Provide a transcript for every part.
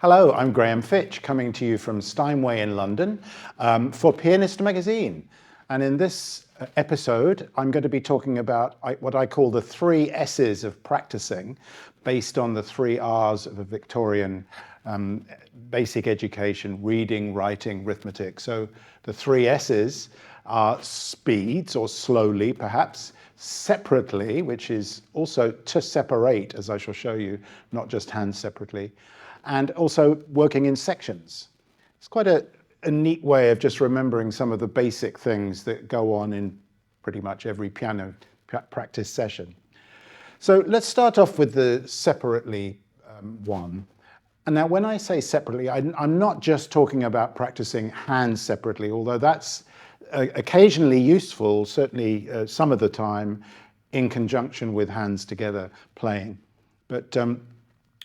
Hello, I'm Graham Fitch, coming to you from Steinway in London for Pianist magazine. And in this episode, I'm going to be talking about what I call the 3 S's of practising, based on the 3 R's of a Victorian basic education: reading, writing, rithmetic. So the 3 S's are speeds, or slowly perhaps; separately, which is also to separate, as I shall show you, not just hands separately; and also working in sections. It's quite a neat way of just remembering some of the basic things that go on in pretty much every piano practice session. So let's start off with the separately one. And now when I say separately, I'm not just talking about practicing hands separately, although that's occasionally useful, certainly some of the time, in conjunction with hands together playing. But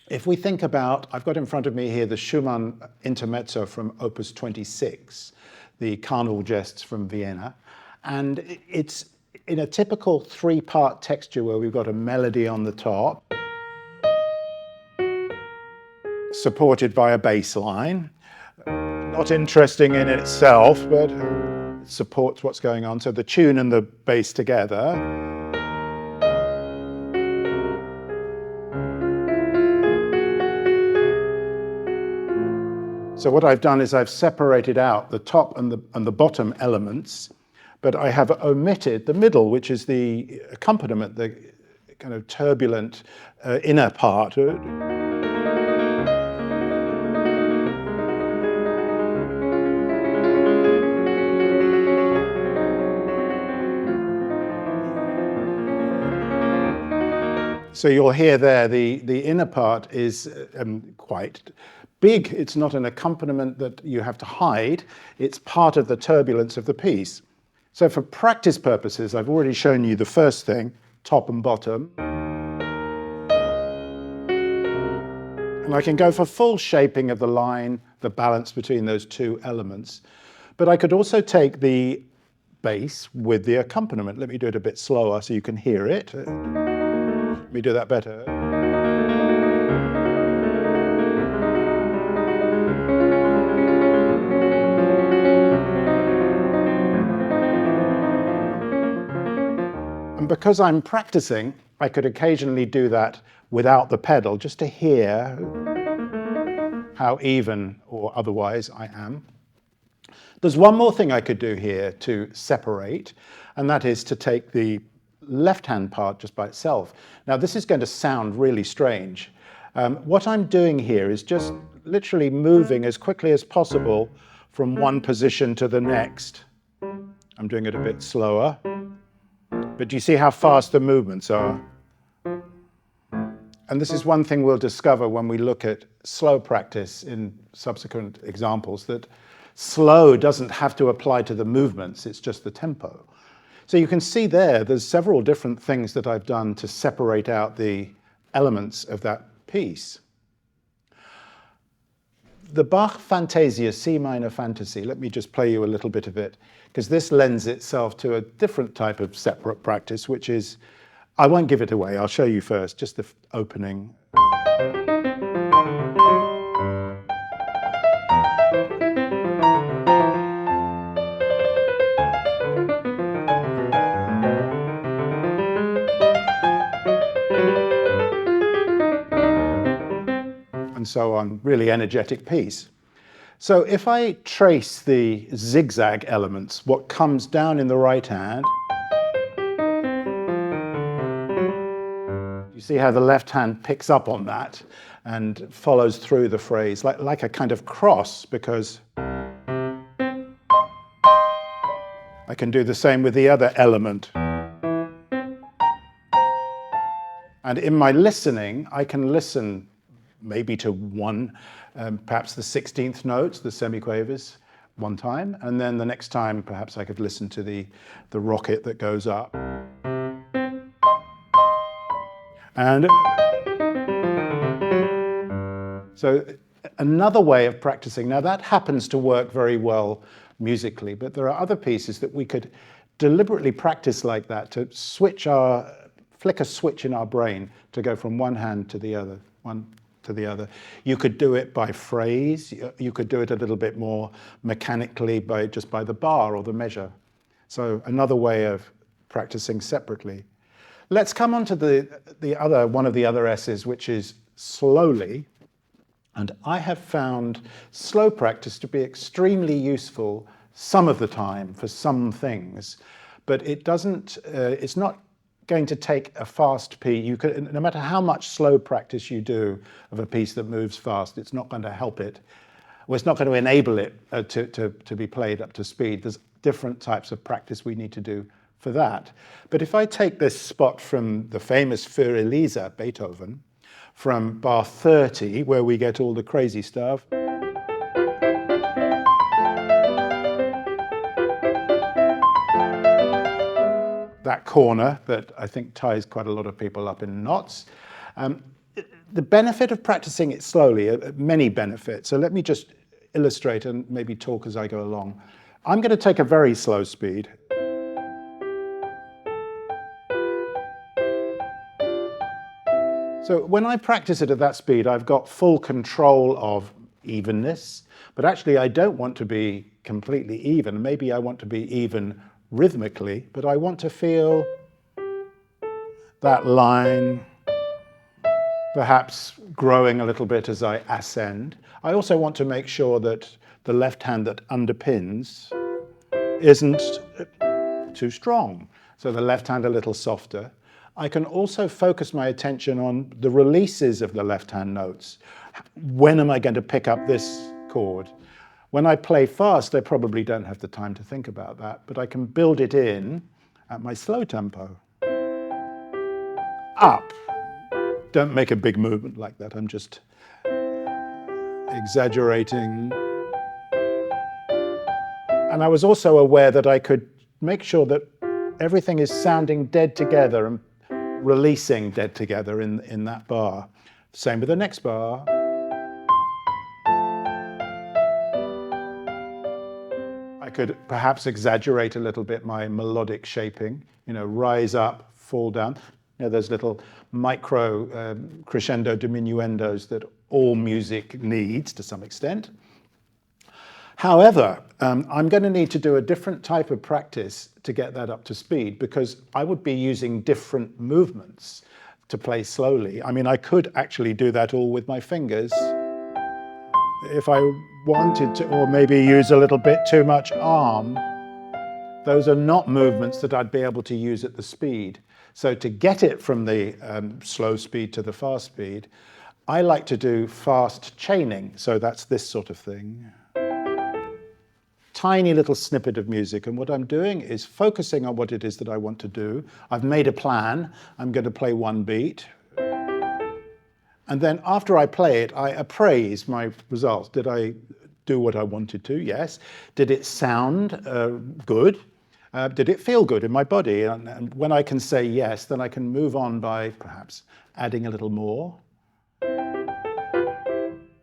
if we think about, I've got in front of me here the Schumann intermezzo from Opus 26, the Carnival Jests from Vienna, and it's in a typical 3-part texture where we've got a melody on the top, supported by a bass line. Not interesting in itself, but it supports what's going on. So the tune and the bass together. So what I've done is I've separated out the top and the bottom elements, but I have omitted the middle, which is the accompaniment, the kind of turbulent inner part. So you'll hear there the inner part is quite big. It's not an accompaniment that you have to hide. It's part of the turbulence of the piece. So for practice purposes, I've already shown you the first thing, top and bottom. And I can go for full shaping of the line, the balance between those 2 elements. But I could also take the bass with the accompaniment. Let me do it a bit slower so you can hear it. Let me do that better. And because I'm practicing, I could occasionally do that without the pedal, just to hear how even or otherwise I am. There's one more thing I could do here to separate, and that is to take the left-hand part just by itself. Now this is going to sound really strange. What I'm doing here is just literally moving as quickly as possible from one position to the next. I'm doing it a bit slower, but do you see how fast the movements are? And this is one thing we'll discover when we look at slow practice in subsequent examples, that slow doesn't have to apply to the movements, it's just the tempo. So you can see there's several different things that I've done to separate out the elements of that piece. The Bach Fantasia C minor fantasy, let me just play you a little bit of it, because this lends itself to a different type of separate practice, which is, I won't give it away, I'll show you first, just the opening. And so on, really energetic piece. So if I trace the zigzag elements, what comes down in the right hand, you see how the left hand picks up on that and follows through the phrase like a kind of cross, because I can do the same with the other element. And in my listening, I can listen maybe to one, perhaps the 16th notes, the semiquavers, one time, and then the next time perhaps I could listen to the rocket that goes up. And so another way of practicing, now that happens to work very well musically, but there are other pieces that we could deliberately practice like that, to flick a switch in our brain to go from one hand to the other. One, to the other. You could do it by phrase. You could do it a little bit more mechanically just by the bar or the measure. So another way of practicing separately. Let's come on to one of the other S's, which is slowly. And I have found slow practice to be extremely useful some of the time for some things, but it's not going to take a fast piece. No matter how much slow practice you do of a piece that moves fast, it's not going to help it. Well, it's not going to enable it to be played up to speed. There's different types of practice we need to do for that. But if I take this spot from the famous Für Elisa, Beethoven, from bar 30, where we get all the crazy stuff, that corner that I think ties quite a lot of people up in knots. The benefit of practicing it slowly, many benefits. So let me just illustrate and maybe talk as I go along. I'm going to take a very slow speed. So when I practice it at that speed, I've got full control of evenness, but actually I don't want to be completely even. Maybe I want to be even rhythmically, but I want to feel that line perhaps growing a little bit as I ascend. I also want to make sure that the left hand that underpins isn't too strong. So the left hand a little softer. I can also focus my attention on the releases of the left hand notes. When am I going to pick up this chord? When I play fast, I probably don't have the time to think about that, but I can build it in at my slow tempo. Up. Don't make a big movement like that. I'm just exaggerating. And I was also aware that I could make sure that everything is sounding dead together and releasing dead together in that bar. Same with the next bar. I could perhaps exaggerate a little bit my melodic shaping, rise up, fall down. Those little micro crescendo diminuendos that all music needs to some extent. However, I'm going to need to do a different type of practice to get that up to speed, because I would be using different movements to play slowly. I mean, I could actually do that all with my fingers if I wanted to, or maybe use a little bit too much arm. Those are not movements that I'd be able to use at the speed. So to get it from the slow speed to the fast speed, I like to do fast chaining. So that's this sort of thing. Tiny little snippet of music, and what I'm doing is focusing on what it is that I want to do. I've made a plan. I'm going to play one beat. And then after I play it, I appraise my results. Did I do what I wanted to? Yes. Did it sound good? Did it feel good in my body? And when I can say yes, then I can move on by perhaps adding a little more.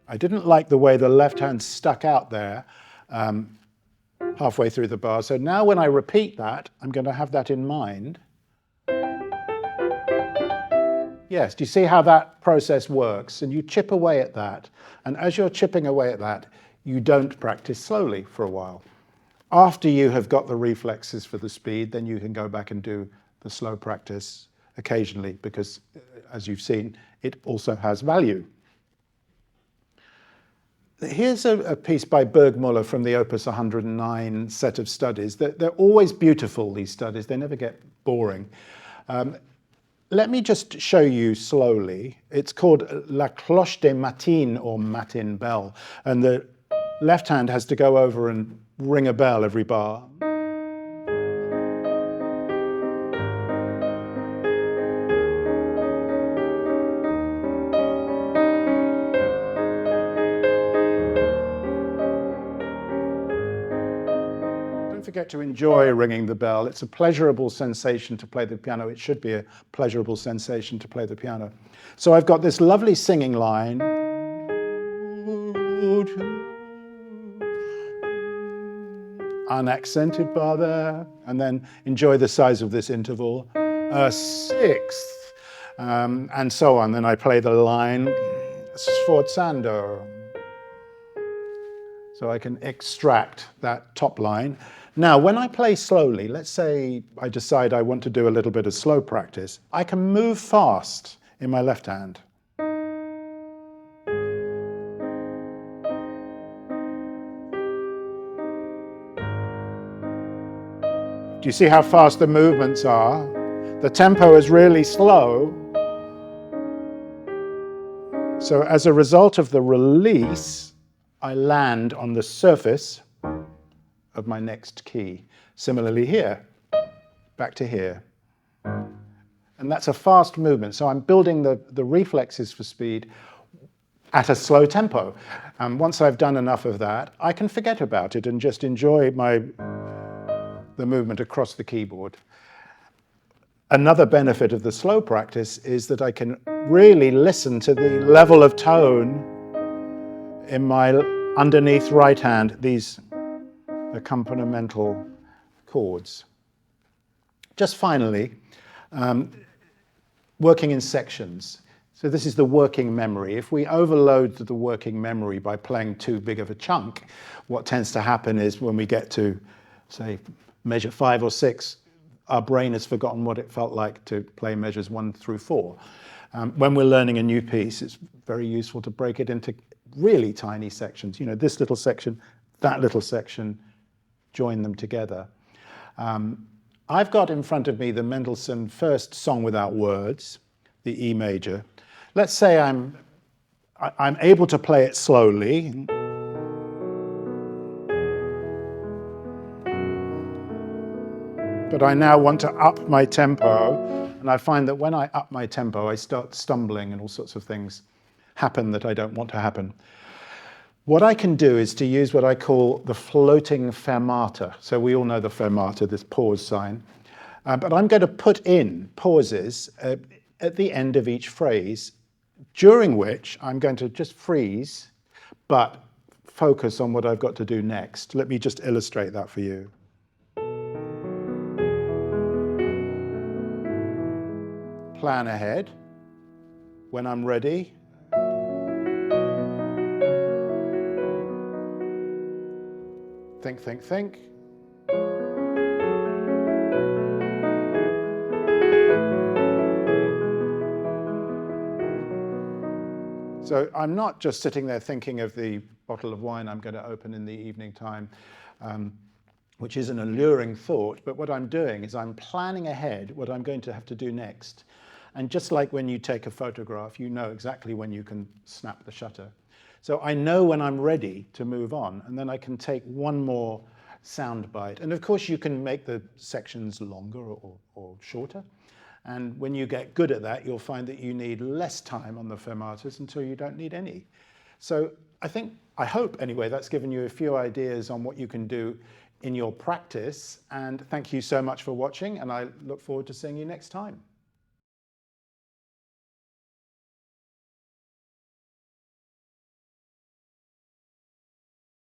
I didn't like the way the left hand stuck out there halfway through the bar. So now when I repeat that, I'm going to have that in mind. Yes, do you see how that process works? And you chip away at that. And as you're chipping away at that, you don't practice slowly for a while. After you have got the reflexes for the speed, then you can go back and do the slow practice occasionally, because as you've seen, it also has value. Here's a piece by Bergmuller from the Opus 109 set of studies. They're always beautiful, these studies. They never get boring. Let me just show you slowly. It's called La Cloche des Matines, or Matin Bell. And the left hand has to go over and ring a bell every bar. Don't forget to enjoy ringing the bell. It's a pleasurable sensation to play the piano. It should be a pleasurable sensation to play the piano. So I've got this lovely singing line. Unaccented bar there, and then enjoy the size of this interval. A sixth, and so on. Then I play the line, sforzando. So I can extract that top line. Now, when I play slowly, let's say I decide I want to do a little bit of slow practice, I can move fast in my left hand. Do you see how fast the movements are? The tempo is really slow. So as a result of the release, I land on the surface of my next key. Similarly here, back to here. And that's a fast movement. So I'm building the reflexes for speed at a slow tempo. And once I've done enough of that, I can forget about it and just enjoy the movement across the keyboard. Another benefit of the slow practice is that I can really listen to the level of tone in my underneath right hand, these accompanimental chords. Just finally, working in sections. So this is the working memory. If we overload the working memory by playing too big of a chunk, what tends to happen is when we get to, say, measure 5 or 6, our brain has forgotten what it felt like to play measures 1 through 4. When we're learning a new piece, it's very useful to break it into really tiny sections. You know, this little section, that little section, join them together. I've got in front of me the Mendelssohn First Song Without Words, the E major. Let's say I'm able to play it slowly. But I now want to up my tempo, and I find that when I up my tempo, I start stumbling and all sorts of things happen that I don't want to happen. What I can do is to use what I call the floating fermata. So we all know the fermata, this pause sign. But I'm going to put in pauses at the end of each phrase, during which I'm going to just freeze, but focus on what I've got to do next. Let me just illustrate that for you. Plan ahead. When I'm ready, think, think, think. So I'm not just sitting there thinking of the bottle of wine I'm going to open in the evening time, which is an alluring thought, but what I'm doing is I'm planning ahead what I'm going to have to do next. And just like when you take a photograph, you know exactly when you can snap the shutter. So I know when I'm ready to move on, and then I can take one more sound bite. And of course, you can make the sections longer or shorter. And when you get good at that, you'll find that you need less time on the fermatas until you don't need any. So I hope anyway, that's given you a few ideas on what you can do in your practice. And thank you so much for watching, and I look forward to seeing you next time.